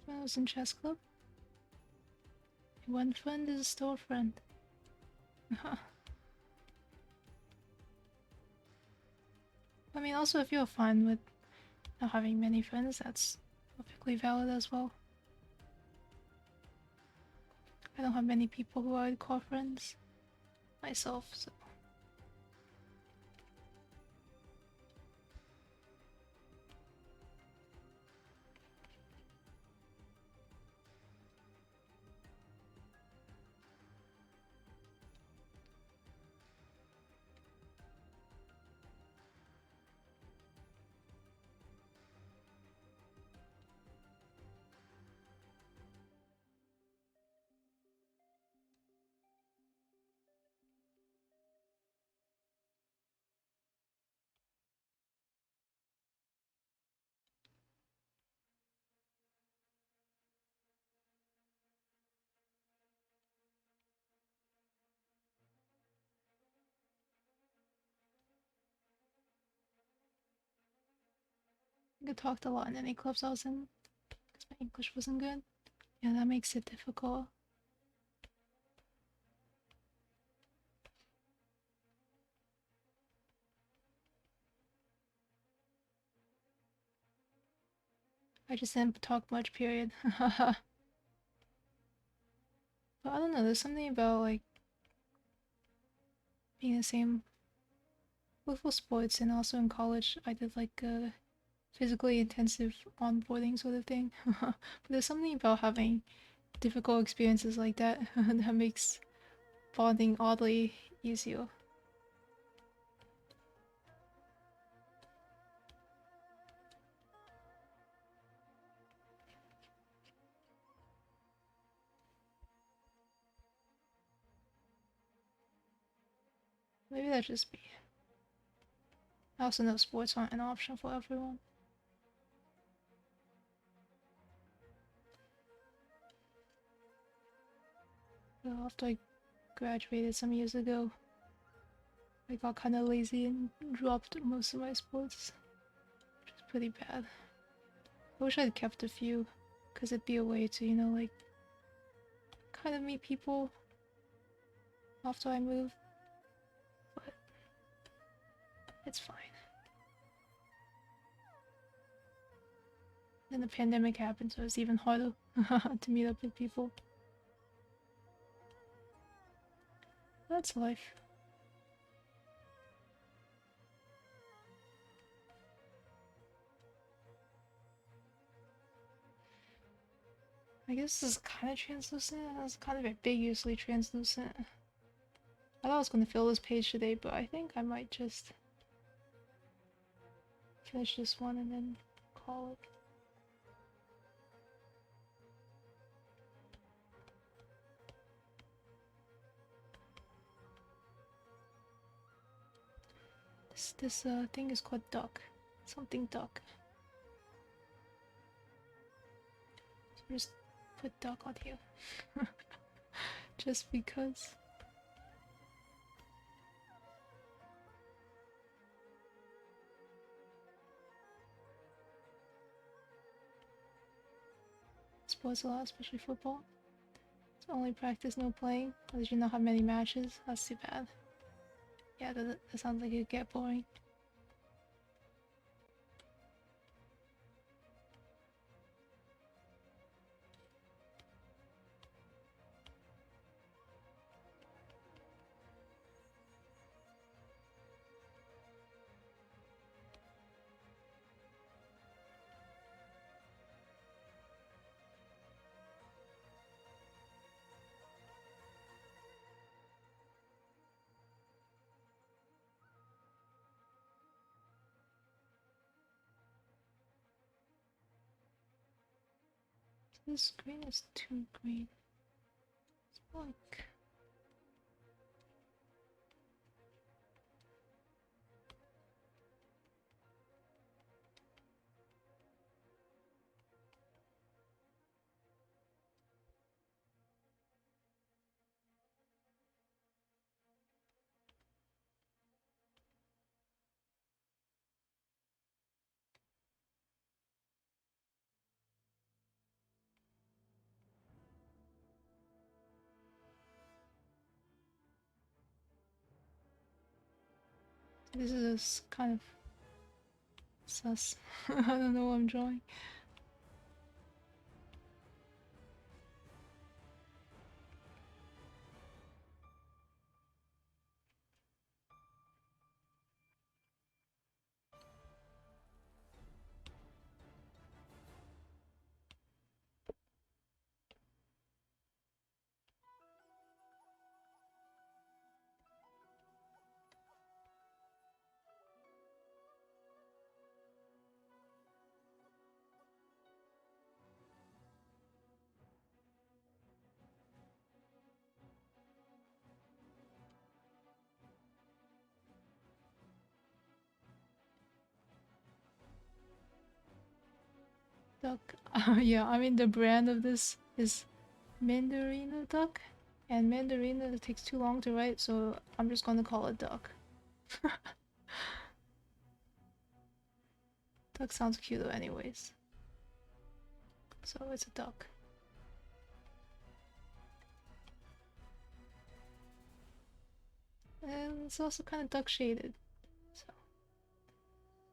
When I was in chess club, one friend is still a friend. I mean, also if you're fine with not having many friends, that's perfectly valid as well. I don't have many people who I would call friends myself, so. I talked a lot in any clubs I was in because my English wasn't good. Yeah, that makes it difficult. I just didn't talk much, period. But I don't know, there's something about like being the same both for sports and also in college. I did like a physically intensive onboarding sort of thing. But there's something about having difficult experiences like that that makes bonding oddly easier. Maybe that's just me. I also know sports aren't an option for everyone. But after I graduated some years ago, I got kind of lazy and dropped most of my sports, which is pretty bad. I wish I'd kept a few, because it'd be a way to, you know, like, kind of meet people after I move, but it's fine. Then the pandemic happened, so it's even harder to meet up with people. That's life. I guess this is kind of translucent. It's kind of ambiguously translucent. I thought I was going to fill this page today, but I think I might just finish this one and then call it. This thing is called duck. Something duck. So just put duck on here. Just because. Sports a lot, especially football. It's only practice, no playing. Or did you not have many matches? That's too bad. Yeah, that sounds like it'd get boring. This screen is too green. It's like this is kind of Sus. I don't know what I'm drawing. Duck. Yeah, I mean the brand of this is Mandarina duck, and Mandarina takes too long to write, so I'm just gonna call it duck. Duck sounds cuter anyways. So it's a duck. And it's also kind of duck shaded. So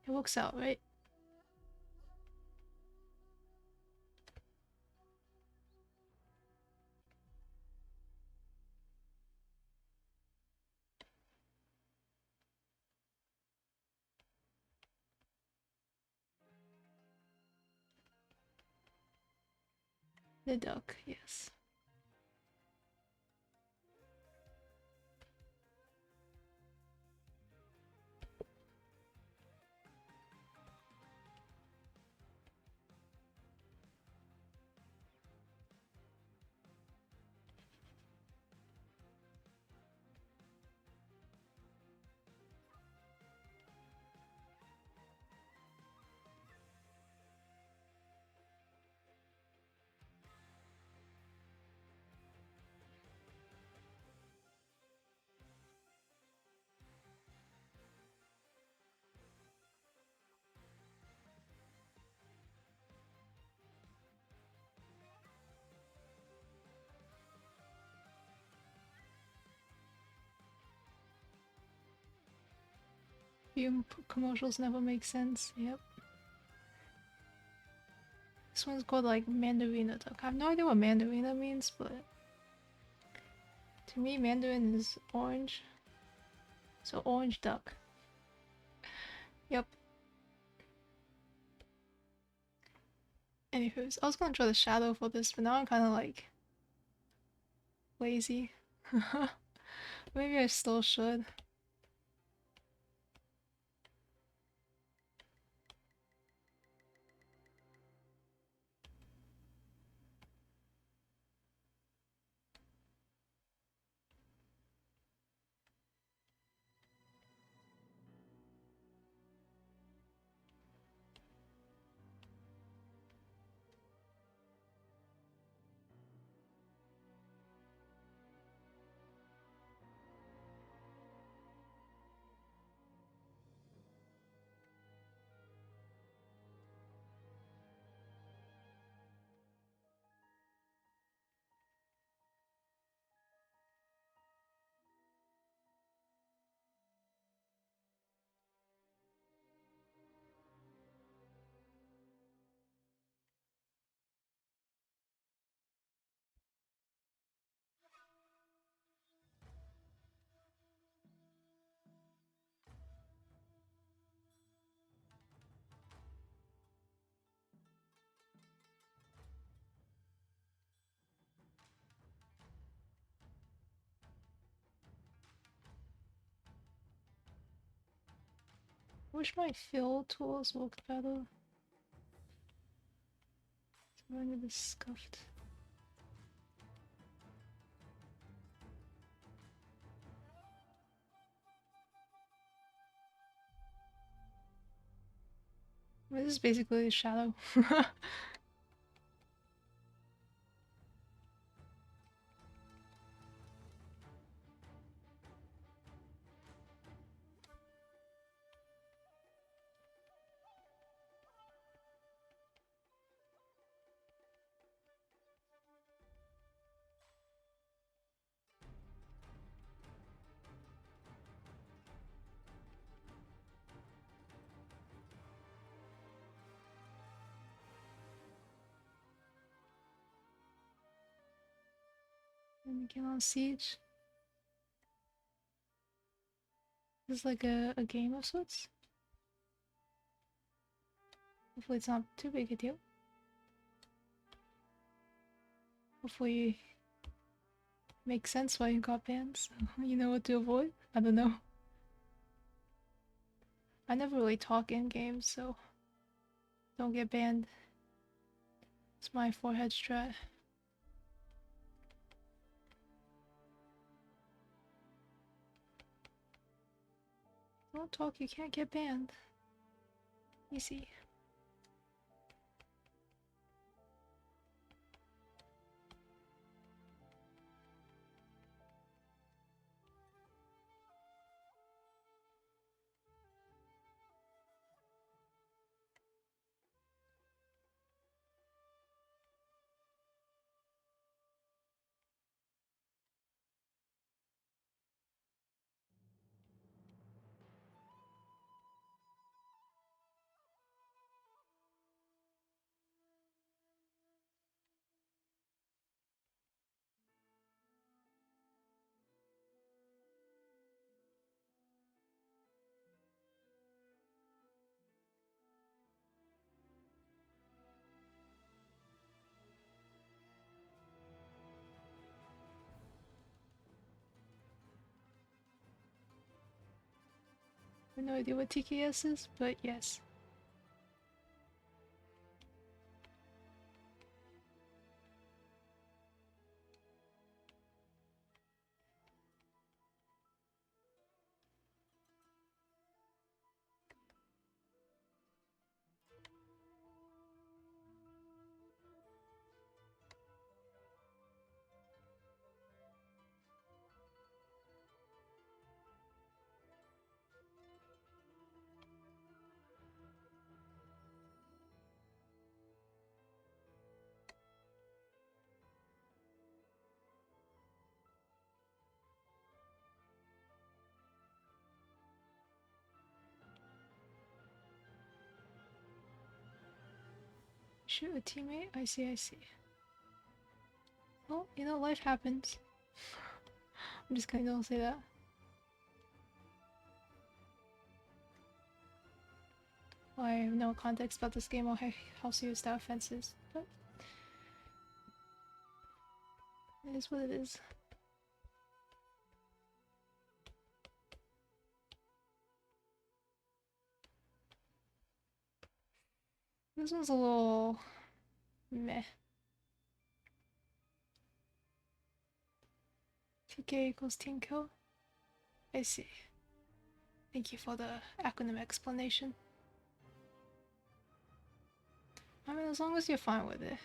it works out, right? The duck, yes. Commercials never make sense. Yep. This one's called like Mandarina duck. I have no idea what Mandarina means, but to me, Mandarin is orange. So orange duck. Yep. Anywho's, I was gonna draw the shadow for this, but now I'm kind of like lazy. Maybe I still should. Wish my fill tools worked better. It's going to be scuffed. This is basically a shadow. And get on Siege. This is like a game of sorts. Hopefully it's not too big a deal. Hopefully it makes sense why you got banned, so you know what to avoid. I don't know. I never really talk in games, so don't get banned. It's my forehead strat. Don't talk, you can't get banned. Easy. I have no idea what TKS is, but yes. Shoot a teammate? I see, I see. Well, you know, life happens. I'm just gonna don't say that. Well, I have no context about this game or how serious that offense is, but it is what it is. This one's a little meh. TK equals team kill? I see. Thank you for the acronym explanation. I mean, as long as you're fine with it.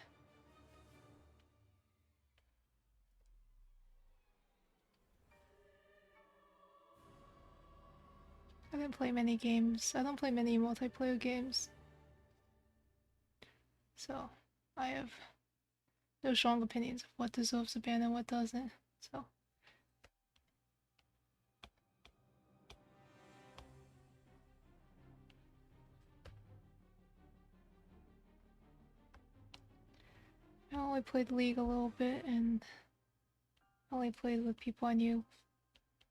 I didn't play many games. I don't play many multiplayer games. So, I have no strong opinions of what deserves a ban and what doesn't. So. I only played League a little bit and I only played with people I knew.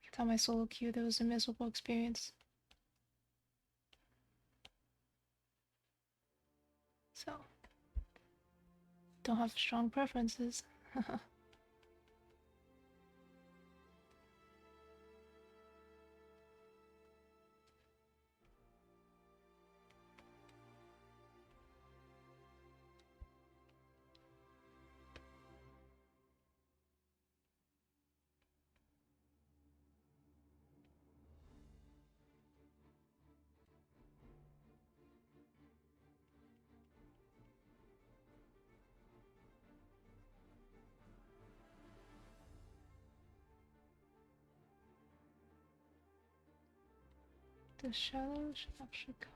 Every time I solo queued, it was a miserable experience. So, don't have strong preferences. The shadow should come.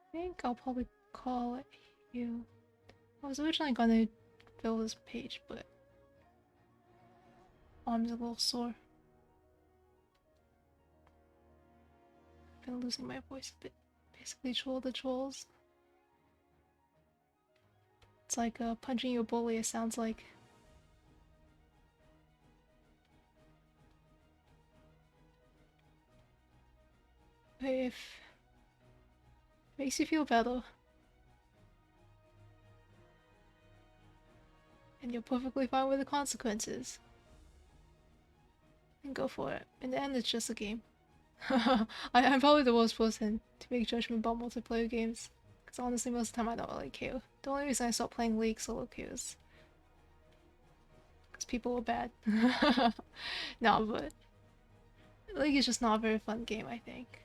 I think I'll probably call it you. I was originally gonna fill this page, but arms a little sore. Been losing my voice a bit. Basically, troll the trolls. It's like punching your bully, it sounds like. If it makes you feel better, and you're perfectly fine with the consequences, then go for it. In the end, it's just a game. I'm probably the worst person to make judgment about multiplayer games. Because honestly, most of the time I don't really care. The only reason I stopped playing League solo queue is because people were bad. No, but League is just not a very fun game, I think.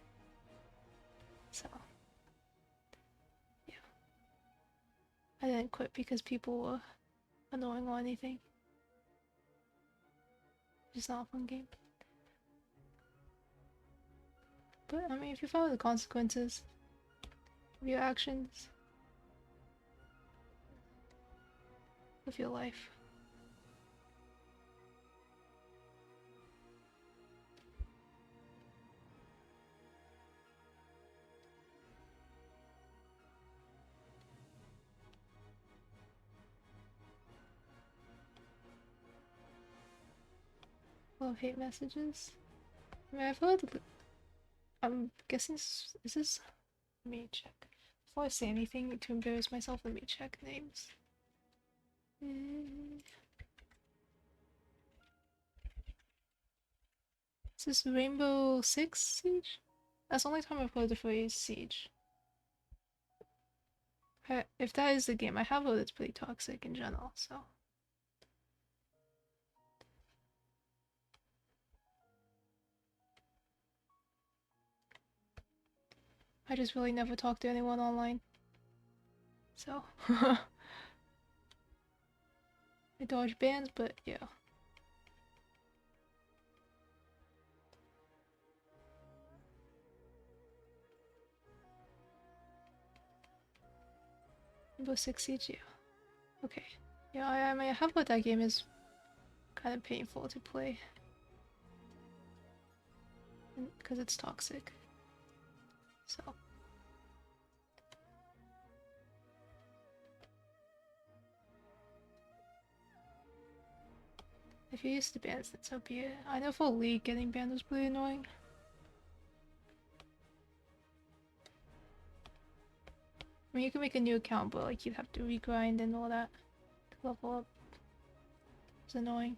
So, yeah. I didn't quit because people were annoying or anything. It's just not a fun game. But, I mean, if you follow the consequences of your actions of your life. Love hate messages. I mean, I've heard. I'm guessing. Is this? Let me check. Before I say anything to embarrass myself, let me check names. Is this Rainbow Six Siege? That's the only time I've heard the phrase Siege. If that is the game, I have heard it's pretty toxic in general, so. I just really never talk to anyone online. So. I dodge bans, but yeah. Rainbow Six Siege, yeah. Okay. Yeah, I mean, I have heard that game is kind of painful to play. Because it's toxic. So. If you're used to bans, then so be it. I know for League, getting banned was pretty annoying. I mean, you can make a new account, but like you'd have to regrind and all that to level up. It's annoying.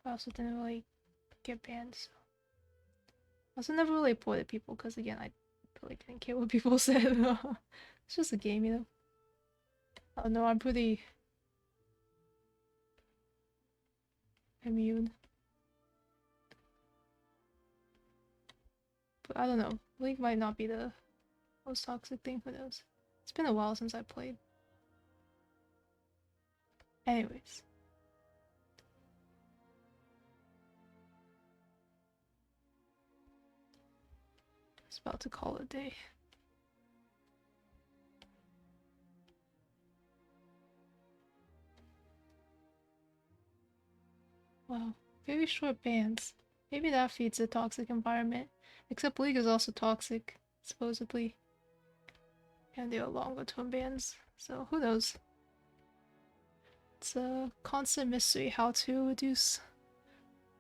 I also didn't really get banned, so. I also never really reported people because again, I really didn't care what people said. It's just a game, you know. Oh no, I'm pretty immune. But I don't know. League might not be the most toxic thing, who knows. It's been a while since I played. Anyways. It's about to call it a day. Wow, very short bans. Maybe that feeds a toxic environment. Except League is also toxic, supposedly. And there are longer term bans, so who knows? It's a constant mystery how to reduce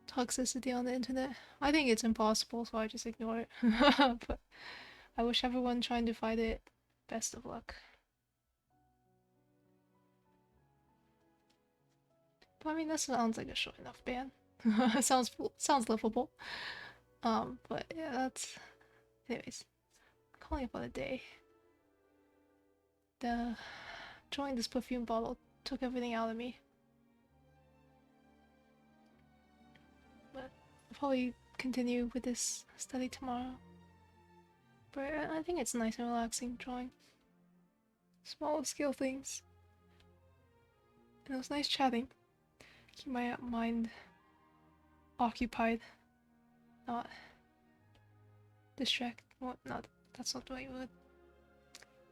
toxicity on the internet. I think it's impossible, so I just ignore it. But I wish everyone trying to fight it best of luck. But I mean, that sounds like a short enough ban. sounds livable. But yeah, that's. Anyways, calling it for the day. Drawing this perfume bottle took everything out of me. But I'll probably continue with this study tomorrow. But I think it's nice and relaxing drawing small scale things. And it was nice chatting. Keep my mind occupied, not distract. Well, not that's not the right word.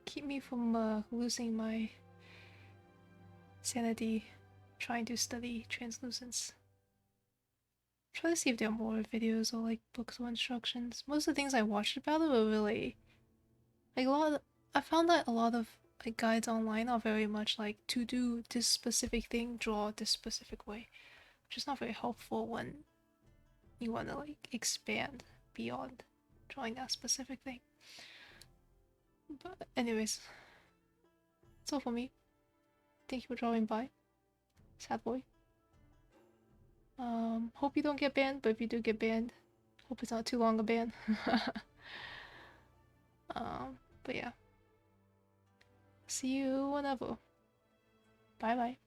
Keep me from losing my sanity trying to study translucence. Try to see if there are more videos or like books or instructions. Most of the things I watched about it were really like a lot. I found that a lot of like guides online are very much like to do this specific thing, draw this specific way, which is not very helpful when you want to like expand beyond drawing that specific thing. But anyways, that's all for me. Thank you for drawing by. Sad boy. Hope you don't get banned, but if you do get banned, hope it's not too long a ban. But yeah. See you whenever. Bye bye.